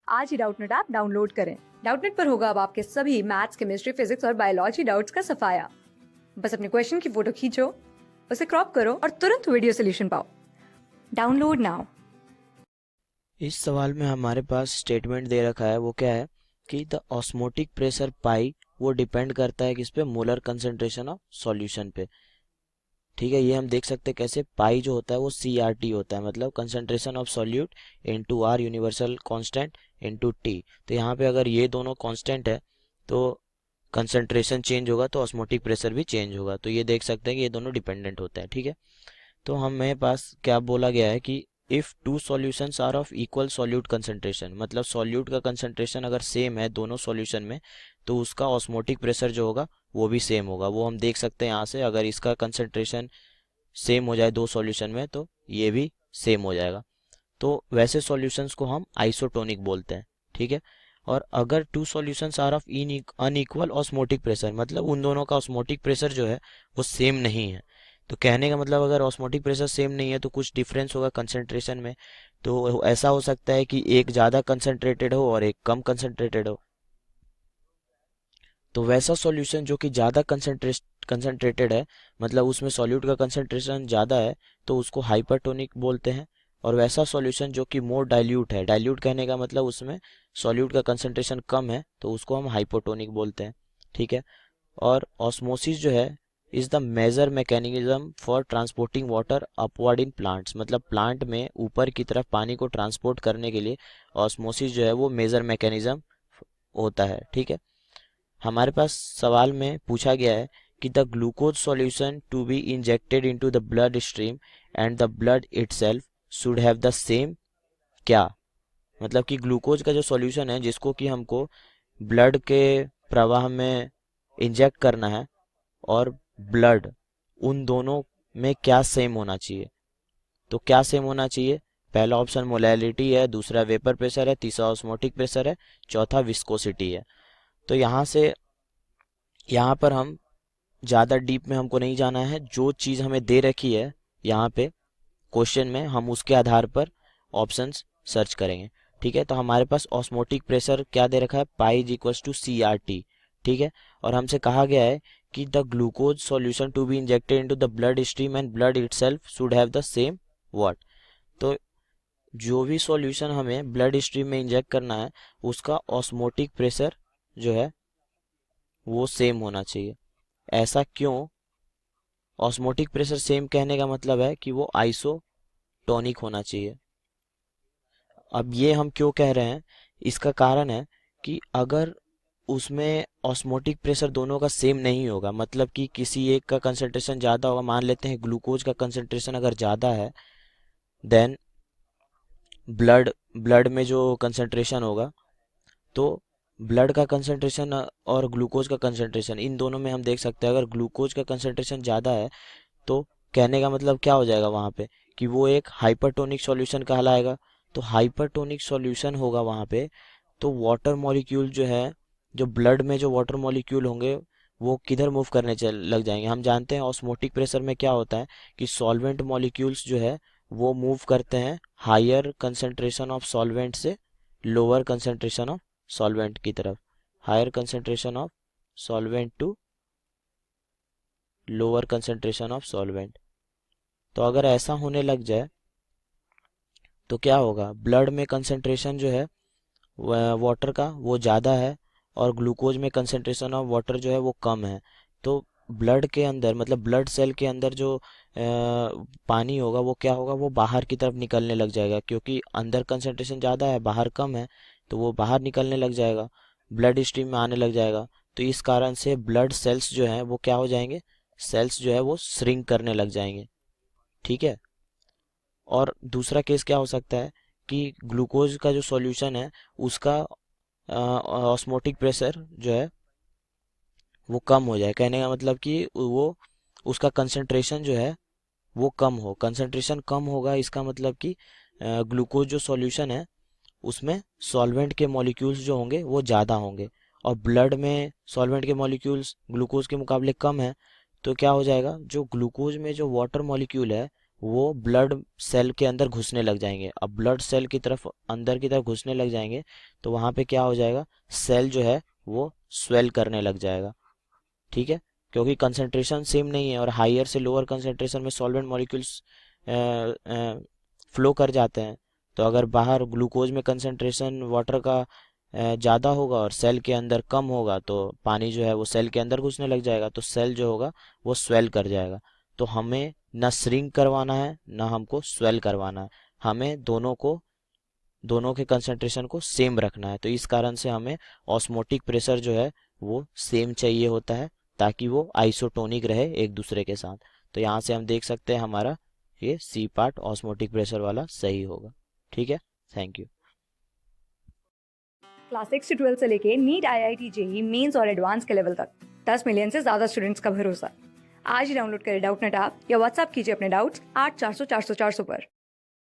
आज ही Doubtnut app download करें। Doubtnut पर होगा अब आपके सभी मैथ्स, केमिस्ट्री, फिजिक्स और बायोलॉजी डाउट्स का सफाया। बस अपने क्वेश्चन की फोटो खींचो, उसे क्रॉप करो और तुरंत वीडियो सोल्यूशन पाओ। Download now. इस सवाल में हमारे पास स्टेटमेंट दे रखा है, वो क्या है कि द ऑस्मोटिक प्रेशर पाई वो डिपेंड करता है किस पे, मोलर कंसंट्रेशन ऑफ सॉल्यूशन पे। ठीक है, ये हम देख सकते हैं कैसे। पाई जो होता है वो CRT होता है, मतलब concentration of solute into R universal constant into T। तो यहाँ पे अगर ये दोनों कांस्टेंट है तो कंसंट्रेशन चेंज होगा तो ऑस्मोटिक प्रेशर भी चेंज होगा। तो ये देख सकते हैं कि ये दोनों डिपेंडेंट होते हैं। ठीक है, तो हमें पास क्या बोला गया है कि if two solutions are of equal solute concentration, मतलब सॉल्यूट का कंसंट्रेशन अगर सेम है दोनों सॉल्यूशन में तो उसका ऑस्मोटिक प्रेशर जो होगा वो भी सेम होगा। वो हम देख सकते हैं यहाँ से, अगर इसका कंसंट्रेशन सेम हो जाए दो सॉल्यूशन में तो ये भी सेम हो जाएगा। तो वैसे सॉल्यूशंस को हम आइसोटोनिक बोलते हैं। ठीक है, और अगर two solutions are of unequal osmotic pressure, मतलब उन दोनों का ऑस्मोटिक प्रेशर जो है वो सेम नहीं है। तो कहने का मतलब अगर ऑस्मोटिक प्रेशर सेम नहीं है तो कुछ डिफरेंस होगा कंसंट्रेशन में। तो ऐसा हो सकता है कि एक ज़्यादा कंसंट्रेटेड हो और एक कम कंसंट्रेटेड हो। तो वैसा सॉल्यूशन जो कि ज़्यादा कंसंट्रेटेड है, मतलब उसमें सॉल्यूट का कंसंट्रेशन ज़्यादा है, तो उसको हाइपरटोनिक बोलते हैं। और वैसा सॉल्यूशन जो कि मोर डाइल्यूट है, डाइल्यूट कहने का मतलब उसमें सॉल्यूट का कंसंट्रेशन कम है, तो उसको हम हाइपोटोनिक बोलते हैं। ठीक है, और ऑस्मोसिस जो है is the major mechanism for transporting water upward in plants, मतलब प्लांट में ऊपर की तरफ पानी को ट्रांसपोर्ट करने के लिए ऑस्मोसिस जो है वो मेजर मैकेनिज्म होता है। ठीक है, हमारे पास सवाल में पूछा गया है कि the glucose solution to be injected into the blood stream and the blood itself should have the same क्या, मतलब कि ग्लूकोज का जो सॉल्यूशन है जिसको कि हमको ब्लड के प्रवाह में इंजेक्ट करना है और ब्लड, उन दोनों में क्या सेम होना चाहिए। तो क्या सेम होना चाहिए, पहला ऑप्शन मोलैलिटी है, दूसरा वेपर प्रेशर है, तीसरा ऑस्मोटिक प्रेशर है, चौथा विस्कोसिटी है। तो यहाँ पर हम ज़्यादा डीप में हमको नहीं जाना है, जो चीज़ हमें दे रखी है यहाँ पे क्वेश्चन में हम उसके आधार पर ऑप्शंस सर्च करेंगे। ठीक है, तो हमारे पास ऑस्मोटिक प्रेशर क्या दे रखा है, pi is equals to CRT। ठीक है, और हमसे कहा गया है कि the glucose solution to be injected into the blood stream and blood itself should have the same what. तो जो भी सॉल्यूशन हमें ब्लड स्ट्रीम में इंजेक्ट करना है उसका ऑस्मोटिक प्रेशर जो है वो सेम होना चाहिए। ऐसा क्यों, ऑस्मोटिक प्रेशर सेम कहने का मतलब है कि वो आइसोटोनिक होना चाहिए। अब ये हम क्यों कह रहे हैं, इसका कारण है कि अगर उसमें ऑस्मोटिक प्रेशर दोनों का सेम नहीं होगा, मतलब कि किसी एक का कंसंट्रेशन ज़्यादा होगा, मान लेते हैं ग्लूकोज का कंसंट्रेशन अगर ज़्यादा है, देन ब्लड ब्लड में जो कंसंट्रेशन होगा, तो ब्लड का कंसंट्रेशन और ग्लूकोज का कंसंट्रेशन इन दोनों में हम देख सकते हैं अगर ग्लूकोज का कंसंट्रेशन ज़्यादा है तो कहने का मतलब क्या हो जाएगा वहाँ पे कि वो एक हाइपरटोनिक सॉल्यूशन कहलाएगा। तो हाइपरटोनिक सॉल्यूशन होगा वहाँ पे, तो वाटर मॉलिक्यूल जो है, जो ब्लड में जो वाटर मॉलिक्यूल होंगे वो किधर मूव करने चल लग जाएंगे। हम जानते हैं ऑस्मोटिक प्रेशर में क्या होता है कि सॉल्वेंट मॉलिक्यूल्स जो है वो मूव करते हैं हायर कंसंट्रेशन ऑफ सॉल्वेंट से लोअर कंसंट्रेशन ऑफ सॉल्वेंट की तरफ, higher concentration of solvent to lower concentration of solvent. तो अगर ऐसा होने लग जाए तो क्या होगा, ब्लड में कंसंट्रेशन जो है वाटर का वो ज़्यादा है और ग्लूकोज में कंसंट्रेशन ऑफ वाटर जो है वो कम है। तो ब्लड के अंदर, मतलब ब्लड सेल के अंदर जो पानी होगा वो क्या होगा, वो बाहर की तरफ निकलने लग जाएगा, क्योंकि अंदर कंसंट्रेशन ज़्यादा है बाहर कम है, तो वो बाहर निकलने लग जाएगा, ब्लड स्ट्रीम में आने लग जाएगा। तो इस कारण से ब्लड सेल्स जो हैं वो क्या हो जाएंगे, सेल्स जो है वो श्रिंक करने लग जाएंगे। ठीक है, और दूसरा केस क्या हो सकता है कि ग्लूकोज का जो सॉल्यूशन है उसका ऑस्मोटिक प्रेशर जो है वो कम हो जाए, कहने का मतलब कि वो उसका कंसंट्रेशन जो है वो कम हो, कंसंट्रेशन कम होगा इसका मतलब कि ग्लूकोज जो सॉल्यूशन है उसमें सॉल्वेंट के मॉलिक्यूल्स जो होंगे वो ज़्यादा होंगे और ब्लड में सॉल्वेंट के मॉलिक्यूल्स ग्लूकोज के मुकाबले कम है। तो क्या हो जाएगा, जो ग्लूकोज में जो वाटर मॉलिक्यूल है वो ब्लड सेल के अंदर घुसने लग जाएंगे। अब ब्लड सेल की तरफ अंदर की तरफ घुसने लग जाएंगे तो वहाँ पे क्या हो जाएगा, सेल जो है वो स्वेल करने लग जाएगा। ठीक है, क्योंकि कंसंट्रेशन सेम नहीं है और हायर से लोअर कंसंट्रेशन में सॉल्वेंट मॉलिक्यूल्स फ्लो कर जाते हैं। तो अगर बाहर ग्लूकोज में कंसंट्रेशन वाटर का ज़्यादा होगा और सेल के अंदर कम होगा तो पानी जो है वो सेल के अंदर घुसने लग जाएगा, तो सेल जो होगा वो स्वेल कर जाएगा। तो हमें ना श्रिंक करवाना है ना हमको स्वेल करवाना है, हमें दोनों के कंसंट्रेशन को सेम रखना है। तो इस कारण से हमें ऑस्मोटिक प्रेशर जो है वो सेम चाहिए होता है ताकि वो आइसोटोनिक रहे एक दूसरे के साथ। तो यहाँ से हम देख सकते हैं हमारा ये सी पार्ट ऑस्मोटिक प्रेशर वाला सही होगा। ठीक है, थैंक यू। क्लास 6 से 12 से लेके नीट, IIT, जेई मेंस और एडवांस के लेवल तक 10 मिलियन से ज्यादा स्टूडेंट्स का भरोसा। आज ही डाउनलोड करें डाउटनेट ऐप या व्हाट्सएप कीजिए अपने डाउट्स 8400 400 400 पर।